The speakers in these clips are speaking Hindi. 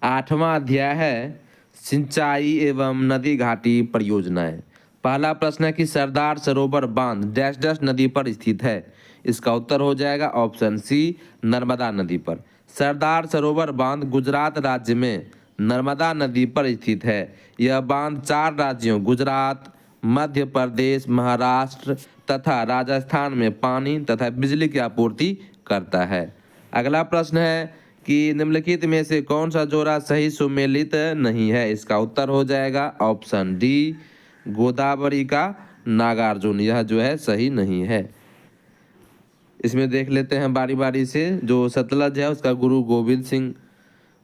8वां अध्याय है सिंचाई एवं नदी घाटी परियोजनाएं। पहला प्रश्न है कि सरदार सरोवर बांध डैश डैश नदी पर स्थित है। इसका उत्तर हो जाएगा ऑप्शन सी, नर्मदा नदी पर। सरदार सरोवर बांध गुजरात राज्य में नर्मदा नदी पर स्थित है। यह बांध 4 राज्यों गुजरात, मध्य प्रदेश, महाराष्ट्र तथा राजस्थान में पानी तथा बिजली की आपूर्ति करता है। अगला प्रश्न है कि निम्नलिखित में से कौन सा जोड़ा सही सुमेलित नहीं है। इसका उत्तर हो जाएगा ऑप्शन डी, गोदावरी का नागार्जुन। यह जो है सही नहीं है। इसमें देख लेते हैं बारी बारी से। जो सतलज है उसका गुरु गोविंद सिंह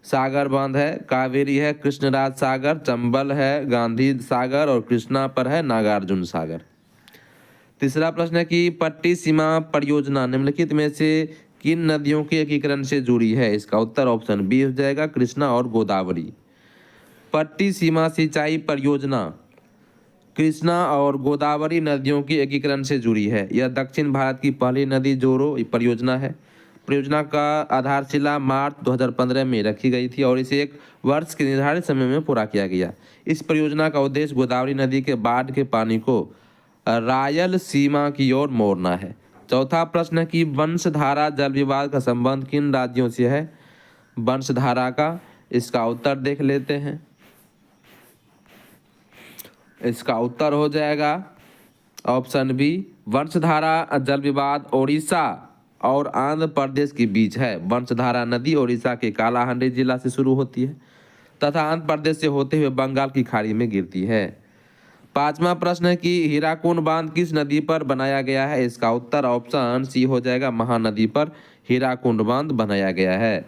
सागर बांध है, कावेरी है कृष्णराज सागर, चंबल है गांधी सागर और कृष्णा पर है नागार्जुन सागर। तीसरा प्रश्न है कि पट्टी सीमा परियोजना निम्नलिखित में से किन नदियों के एकीकरण से जुड़ी है। इसका उत्तर ऑप्शन बी हो जाएगा, कृष्णा और गोदावरी। पट्टी सीमा सिंचाई परियोजना कृष्णा और गोदावरी नदियों की एकीकरण से जुड़ी है। यह दक्षिण भारत की पहली नदी जोड़ो परियोजना है। परियोजना का आधारशिला मार्च 2015 में रखी गई थी और इसे 1 वर्ष के निर्धारित समय में पूरा किया गया। इस परियोजना का उद्देश्य गोदावरी नदी के बाढ़ के पानी को रायल सीमा की ओर मोड़ना है। चौथा प्रश्न है कि वंशधारा जल विवाद का संबंध किन राज्यों से है। वंशधारा का इसका उत्तर देख लेते हैं। इसका उत्तर हो जाएगा ऑप्शन बी, वंशधारा जल विवाद ओडिशा और आंध्र प्रदेश के बीच है। वंशधारा नदी ओडिशा के कालाहांडी जिला से शुरू होती है तथा आंध्र प्रदेश से होते हुए बंगाल की खाड़ी में गिरती है। पांचवा प्रश्न है कि हीराकुंड बांध किस नदी पर बनाया गया है। इसका उत्तर ऑप्शन सी हो जाएगा, महानदी पर हीराकुंड बांध बनाया गया है।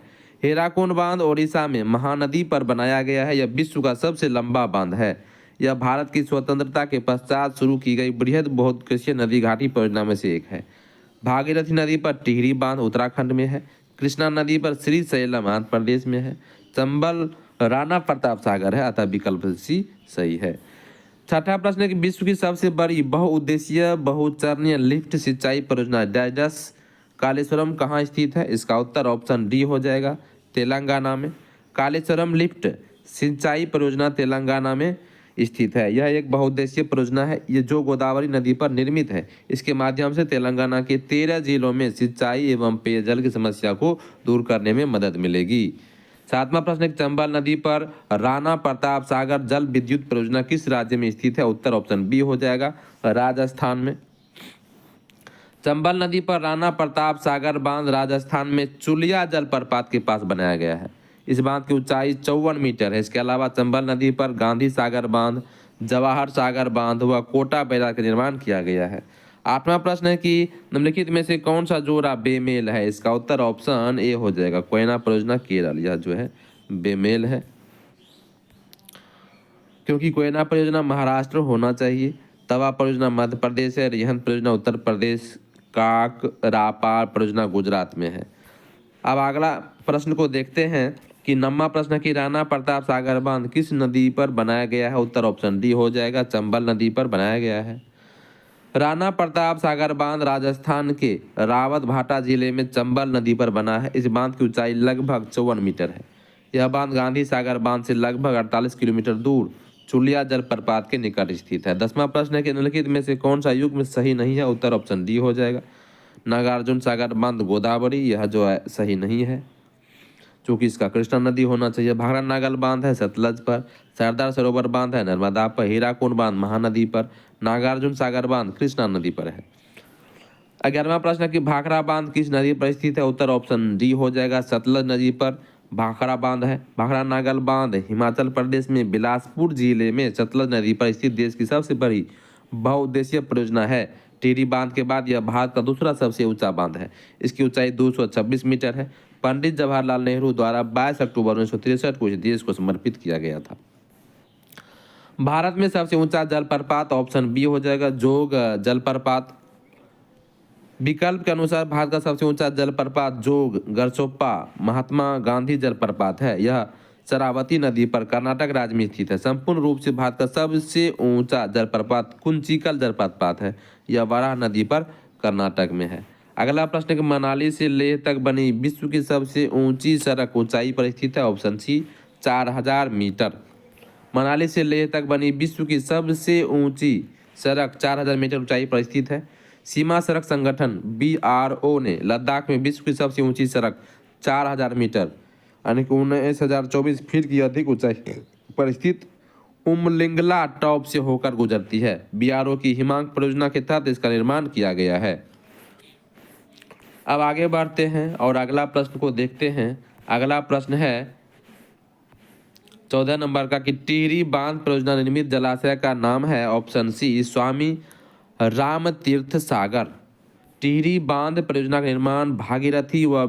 हीराकुंड बांध ओडिशा में महानदी पर बनाया गया है। यह विश्व का सबसे लंबा बांध है। यह भारत की स्वतंत्रता के पश्चात शुरू की गई बृहद बहुउद्देशीय नदी घाटी परियोजना में से एक है। भागीरथी नदी पर टिहरी बांध उत्तराखंड में है। कृष्णा नदी पर श्रीशैलम आंध्र प्रदेश में है। चंबल राणा प्रताप सागर है, अतः विकल्प सी सही है। छठा प्रश्न है कि विश्व की सबसे बड़ी बहुउद्देशीय बहुचरणीय लिफ्ट सिंचाई परियोजना डैश कालेश्वरम कहाँ स्थित है। इसका उत्तर ऑप्शन डी हो जाएगा, तेलंगाना में। कालेश्वरम लिफ्ट सिंचाई परियोजना तेलंगाना में स्थित है। यह एक बहुउद्देशीय परियोजना है, ये जो गोदावरी नदी पर निर्मित है। इसके माध्यम से तेलंगाना के 13 जिलों में सिंचाई एवं पेयजल की समस्या को दूर करने में मदद मिलेगी। सातवां प्रश्न, चंबल नदी पर राणा प्रताप सागर जल विद्युत परियोजना किस राज्य में स्थित है। उत्तर ऑप्शन बी हो जाएगा, राजस्थान में। चंबल नदी पर राणा प्रताप सागर बांध राजस्थान में चुलिया जलप्रपात के पास बनाया गया है। इस बांध की ऊंचाई 54 मीटर है। इसके अलावा चंबल नदी पर गांधी सागर बांध, जवाहर सागर बांध व कोटा बैराज का निर्माण किया गया है। आठवां प्रश्न है कि निम्नलिखित में से कौन सा जोड़ा बेमेल है। इसका उत्तर ऑप्शन ए हो जाएगा, कोयना परियोजना केरल। यह जो है बेमेल है क्योंकि कोयना परियोजना महाराष्ट्र होना चाहिए, तवा परियोजना मध्य प्रदेश है, रिहंद परियोजना उत्तर प्रदेश, काकरापार परियोजना गुजरात में है। अब अगला प्रश्न को देखते हैं कि 9वां प्रश्न की राणा प्रताप सागर बांध किस नदी पर बनाया गया है। उत्तर ऑप्शन डी हो जाएगा, चंबल नदी पर बनाया गया है। राणा प्रताप सागर बांध राजस्थान के रावत भाटा जिले में चंबल नदी पर बना है। इस बांध की ऊंचाई लगभग 54 मीटर है। यह बांध गांधी सागर बांध से लगभग 48 किलोमीटर दूर चुलिया जलप्रपात के निकट स्थित है। 10वां प्रश्न है कि निम्नलिखित में से कौन सा युग्म सही नहीं है। उत्तर ऑप्शन डी हो जाएगा, नागार्जुन सागर बांध गोदावरी। यह जो है सही नहीं है क्योंकि इसका कृष्णा नदी होना चाहिए। भाखड़ा नागल बांध है सतलज पर। सरदार सरोवर बांध है नर्मदा पर। हीराकुंड बांध महानदी पर। नागार्जुन सागर बांध कृष्णा नदी पर है। 11वां प्रश्न कि भाखड़ा बांध किस नदी पर स्थित है। उत्तर ऑप्शन डी हो जाएगा, सतलज नदी पर भाखड़ा बांध है। भाखड़ा नागल बांध हिमाचल प्रदेश में बिलासपुर जिले में सतलज नदी पर स्थित देश की सबसे बड़ी बहुउद्देशीय परियोजना है। टिहरी बांध के बाद यह भारत का दूसरा सबसे ऊंचा बांध है। इसकी ऊंचाई 226 मीटर है। पंडित जवाहरलाल नेहरू द्वारा 22 अक्टूबर 1963 को इस देश को समर्पित किया गया था। भारत में सबसे ऊंचा जलप्रपात ऑप्शन बी हो जाएगा, जोग जलप्रपात। विकल्प के अनुसार भारत का सबसे ऊंचा जलप्रपात जोग गरचोप्पा महात्मा गांधी जलप्रपात है। यह शरावती नदी पर कर्नाटक राज्य में स्थित है। संपूर्ण रूप से भारत का सबसे ऊंचा जलप्रपात कुंचिकल जलप्रपात है। यह वराह नदी पर कर्नाटक में है। अगला प्रश्न कि मनाली से लेह तक बनी विश्व की सबसे ऊंची सड़क ऊंचाई पर स्थित है। Option C, 4000 metre. मनाली से लेह तक बनी विश्व की सबसे ऊंची सड़क 4000 मीटर ऊंचाई पर स्थित है। सीमा सड़क संगठन BRO ने लद्दाख में विश्व की सबसे ऊंची सड़क 4000 मीटर यानी कि 19,024 फीट की अधिक ऊंचाई पर स्थित उमलिंगला टॉप से होकर गुजरती है। BRO की हिमांक परियोजना के तहत इसका निर्माण किया गया है। अब आगे बढ़ते हैं और अगला प्रश्न को देखते हैं। अगला प्रश्न है 14 नंबर का कि टिहरी बांध परियोजना निर्मित जलाशय का नाम है ऑप्शन सी स्वामी राम तीर्थ सागर। टिहरी बांध परियोजना का निर्माण भागीरथी व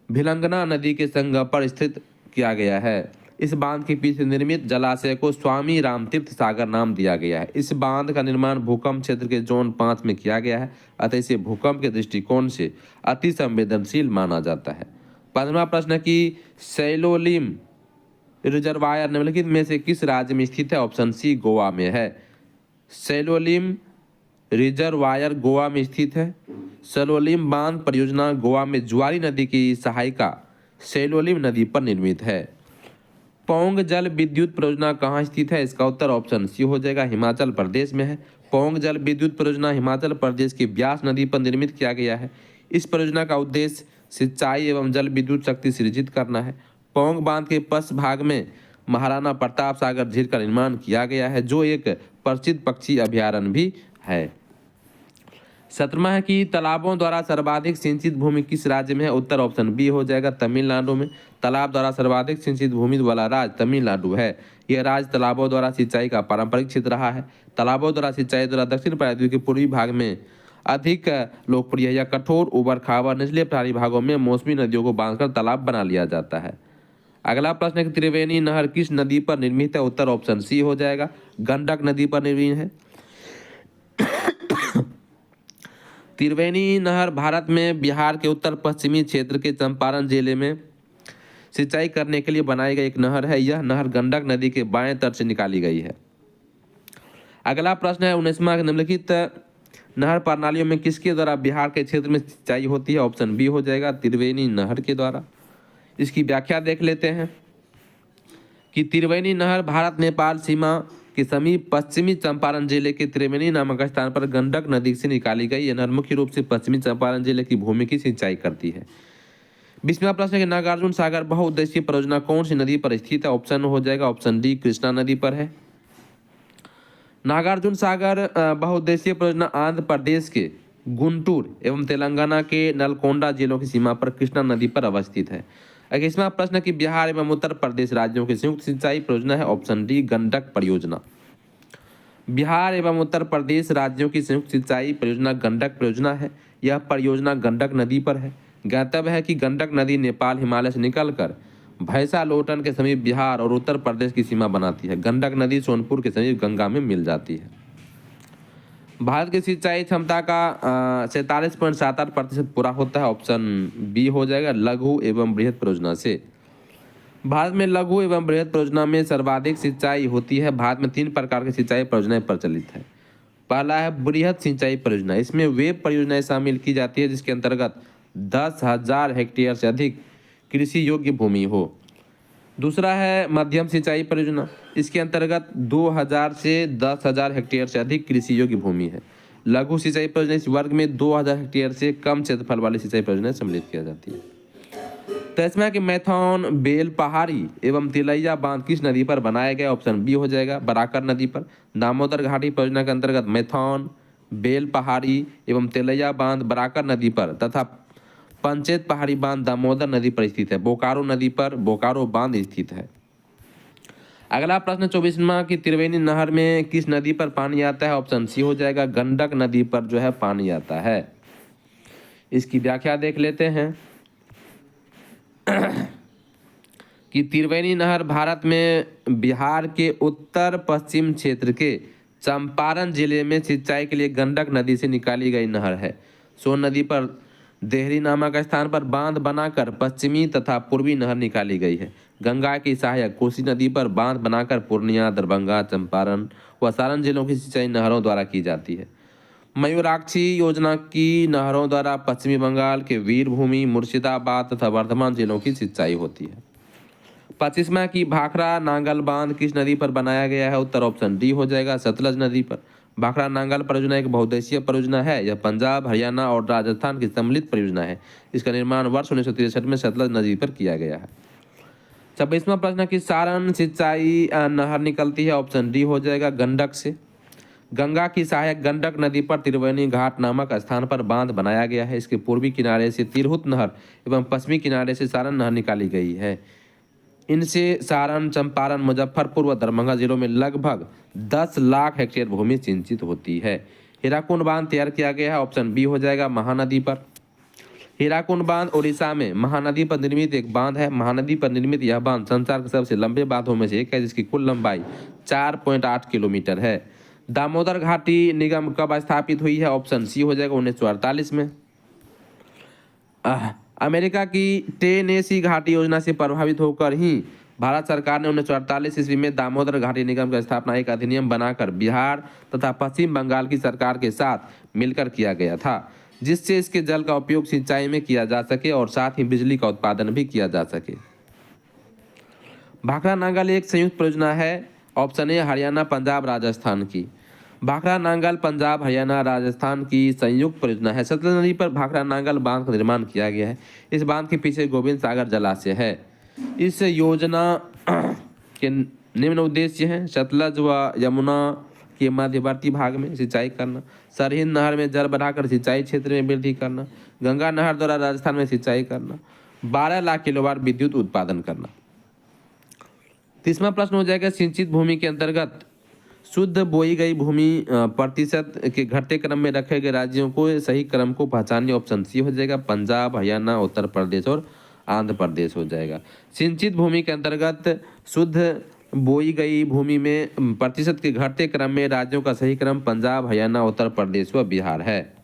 भिलंगना नदी के संगम पर स्थित किया गया है। इस बांध के पीछे निर्मित जलाशय को स्वामी रामतीर्थ सागर नाम दिया गया है। इस बांध का निर्माण भूकंप क्षेत्र के जोन 5 में किया गया है, अतः इसे भूकंप के दृष्टिकोण से अति संवेदनशील माना जाता है। 15वां प्रश्न है कि सैलोलिम रिजर्वायर निम्नलिखित में से किस राज्य में स्थित है? ऑप्शन सी गोवा में है। सैलोलिम रिजर्वायर गोवा में स्थित है। सैलोलिम बांध परियोजना गोवा में ज्वारी नदी की सहायिका सैलोलिम नदी पर निर्मित है। पौंग जल विद्युत परियोजना कहाँ स्थित है? इसका उत्तर ऑप्शन सी हो जाएगा, हिमाचल प्रदेश में है। पौंग जल विद्युत परियोजना हिमाचल प्रदेश की ब्यास नदी पर निर्मित किया गया है। इस परियोजना का उद्देश्य सिंचाई एवं जल विद्युत शक्ति सृजित करना है। पौंग बांध के पश्चिम भाग में महाराणा प्रताप सागर झील का निर्माण किया गया है, जो एक प्रसिद्ध पक्षी अभयारण्य भी है। 17वां है कि तालाबों द्वारा सर्वाधिक सिंचित भूमि किस राज्य में है? उत्तर ऑप्शन बी हो जाएगा, तमिलनाडु में। तालाब द्वारा सर्वाधिक सिंचित भूमि वाला राज्य तमिलनाडु है। यह राज्य तालाबों द्वारा सिंचाई का पारंपरिक क्षेत्र रहा है। तालाबों द्वारा सिंचाई द्वारा दक्षिण प्रायद्वीप के पूर्वी भाग में अधिक लोकप्रिय है। यह कठोर उबड़ खाबड़ निचले पठारी भागों में मौसमी नदियों को बांधकर तालाब बना लिया जाता है। अगला प्रश्न है कि त्रिवेणी नहर किस नदी पर निर्मित है? उत्तर ऑप्शन सी हो जाएगा, गंडक नदी पर निर्मित है। त्रिवेणी नहर भारत में बिहार के उत्तर पश्चिमी क्षेत्र के चंपारण जिले में सिंचाई करने के लिए बनाई गई एक नहर है। यह नहर गंडक नदी के बाएं तट से निकाली गई है। अगला प्रश्न है 19वां, निम्नलिखित नहर प्रणालियों में किसके द्वारा बिहार के क्षेत्र में सिंचाई होती है? ऑप्शन बी हो जाएगा, त्रिवेणी नहर के द्वारा। इसकी व्याख्या देख लेते हैं कि त्रिवेणी नहर भारत नेपाल सीमा के समीप पश्चिमी चंपारण जिले के त्रिवेणी नामक स्थान पर गंडक नदी से निकाली गई। यह नहर मुख्य रूप से पश्चिमी चंपारण जिले की भूमि की सिंचाई करती है। 20वां प्रश्न है कि नागार्जुन सागर बहुउद्देशीय परियोजना कौन सी नदी पर स्थित है? ऑप्शन हो जाएगा ऑप्शन डी, कृष्णा नदी पर है। नागार्जुन सागर बहुउद्देशीय परियोजना आंध्र प्रदेश के गुंटूर एवं तेलंगाना के नलकोंडा जिलों की सीमा पर कृष्णा नदी पर अवस्थित है। 21वां प्रश्न कि बिहार एवं उत्तर प्रदेश राज्यों की संयुक्त सिंचाई परियोजना है। ऑप्शन डी, गंडक परियोजना। बिहार एवं उत्तर प्रदेश राज्यों की संयुक्त सिंचाई परियोजना गंडक परियोजना है। यह परियोजना गंडक नदी पर है। ज्ञातव्य है कि गंडक नदी नेपाल हिमालय से निकलकर भैंसा लोटन के समीप बिहार और उत्तर प्रदेश की सीमा बनाती है। गंडक नदी सोनपुर के समीप गंगा में मिल जाती है। भारत की सिंचाई क्षमता का 47.78% पूरा होता है। ऑप्शन बी हो जाएगा, लघु एवं बृहद परियोजना से। भारत में लघु एवं बृहद परियोजना में सर्वाधिक सिंचाई होती है। भारत में 3 प्रकार की सिंचाई परियोजनाएं प्रचलित है। पहला है बृहद सिंचाई परियोजना। इसमें वे परियोजनाएं शामिल की जाती है जिसके अंतर्गत 10,000 हेक्टेयर से अधिक कृषि योग्य भूमि हो। दूसरा है मध्यम सिंचाई परियोजना। इसके अंतर्गत 2,000 से 10,000 हेक्टेयर से अधिक कृषि योग्य भूमि है। लघु सिंचाई परियोजना इस वर्ग में 2,000 हेक्टेयर से कम क्षेत्रफल वाली सिंचाई परियोजना सम्मिलित किया जाती है। तो इसमें कि मैथौन, बेल पहाड़ी एवं तिलैया बांध किस नदी पर बनाया गया? ऑप्शन बी हो जाएगा, बराकर नदी पर। दामोदर घाटी परियोजना के अंतर्गत मैथौन, बेल पहाड़ी एवं तिलैया बांध बराकर नदी पर तथा पंचेत पहाड़ी बांध दामोदर नदी पर स्थित है। बोकारो नदी पर बोकारो बांध स्थित है। अगला प्रश्न 24वां कि त्रिवेणी नहर में किस नदी पर पानी आता है? ऑप्शन सी हो जाएगा, गंडक नदी पर जो है पानी आता है। इसकी व्याख्या देख लेते हैं कि त्रिवेणी नहर भारत में बिहार के उत्तर पश्चिम क्षेत्र के चंपारण जिले में सिंचाई के लिए गंडक नदी से निकाली गई नहर है। सोन नदी पर देहरी नामक स्थान पर बांध बनाकर पश्चिमी तथा पूर्वी नहर निकाली गई है। गंगा की सहायक कोसी नदी पर बांध बनाकर पूर्णिया, दरभंगा, चंपारण व सारण जिलों की सिंचाई नहरों द्वारा की जाती है। मयूराक्षी योजना की नहरों द्वारा पश्चिमी बंगाल के वीरभूमि, मुर्शिदाबाद तथा वर्धमान जिलों की सिंचाई होती है। 25वां की भाखड़ा नांगल बांध किस नदी पर बनाया गया है? उत्तर ऑप्शन डी हो जाएगा, सतलज नदी पर। भाखड़ा नांगल परियोजना एक बहुउद्देशीय परियोजना है। यह पंजाब, हरियाणा और राजस्थान की सम्मिलित परियोजना है। इसका निर्माण वर्ष 1963 में सतलज नदी पर किया गया है। 26वां प्रश्न की सारण सिंचाई नहर निकलती है? ऑप्शन डी हो जाएगा, गंडक से। गंगा की सहायक गंडक नदी पर त्रिवेणी घाट नामक स्थान पर बांध बनाया गया है। इसके पूर्वी किनारे से तिरहुत नहर एवं पश्चिमी किनारे से सारण नहर निकाली गई है। इनसे सारण, चंपारण, मुजफ्फरपुर व दरभंगा जिलों में लगभग 10 लाख हेक्टेयर भूमि सिंचित होती है। हीराकुंड बांध तैयार किया गया है। ऑप्शन बी हो जाएगा, महानदी पर। हीराकुंड बांध ओडिशा में महानदी पर निर्मित एक बांध है। महानदी पर निर्मित यह बांध संसार के सबसे लंबे बांधों में से एक है, जिसकी कुल लंबाई 4.8 किलोमीटर है। दामोदर घाटी निगम कब स्थापित हुई है? ऑप्शन सी हो जाएगा, 1948 में। अमेरिका की टेनेसी घाटी योजना से प्रभावित होकर ही भारत सरकार ने 1948 ईस्वी में दामोदर घाटी निगम की स्थापना एक अधिनियम बनाकर बिहार तथा पश्चिम बंगाल की सरकार के साथ मिलकर किया गया था, जिससे इसके जल का उपयोग सिंचाई में किया जा सके और साथ ही बिजली का उत्पादन भी किया जा सके। भाखड़ा नांगल एक संयुक्त परियोजना है। ऑप्शन ए, हरियाणा, पंजाब, राजस्थान की। भाखड़ा नांगल पंजाब, हरियाणा, राजस्थान की संयुक्त परियोजना है। सतलज नदी पर भाखड़ा नांगल बांध का निर्माण किया गया है। इस बांध के पीछे गोविंद सागर जलाशय है। इस योजना के निम्न उद्देश्य हैं: सतलज व यमुना के मध्यवर्ती भाग में सिंचाई करना, सरहिंद नहर में जल बढ़ाकर सिंचाई क्षेत्र में वृद्धि करना, गंगा नहर द्वारा राजस्थान में सिंचाई करना, 12 लाख किलोवाट विद्युत उत्पादन करना। 30वां प्रश्न हो जाएगा, सिंचित भूमि के अंतर्गत शुद्ध बोई गई भूमि प्रतिशत के घटते क्रम में रखे गए राज्यों को सही क्रम को पहचानिए। ऑप्शन सी हो जाएगा, पंजाब, हरियाणा, उत्तर प्रदेश और आंध्र प्रदेश हो जाएगा। सिंचित भूमि के अंतर्गत शुद्ध बोई गई भूमि में प्रतिशत के घटते क्रम में राज्यों का सही क्रम पंजाब, हरियाणा, उत्तर प्रदेश व बिहार है।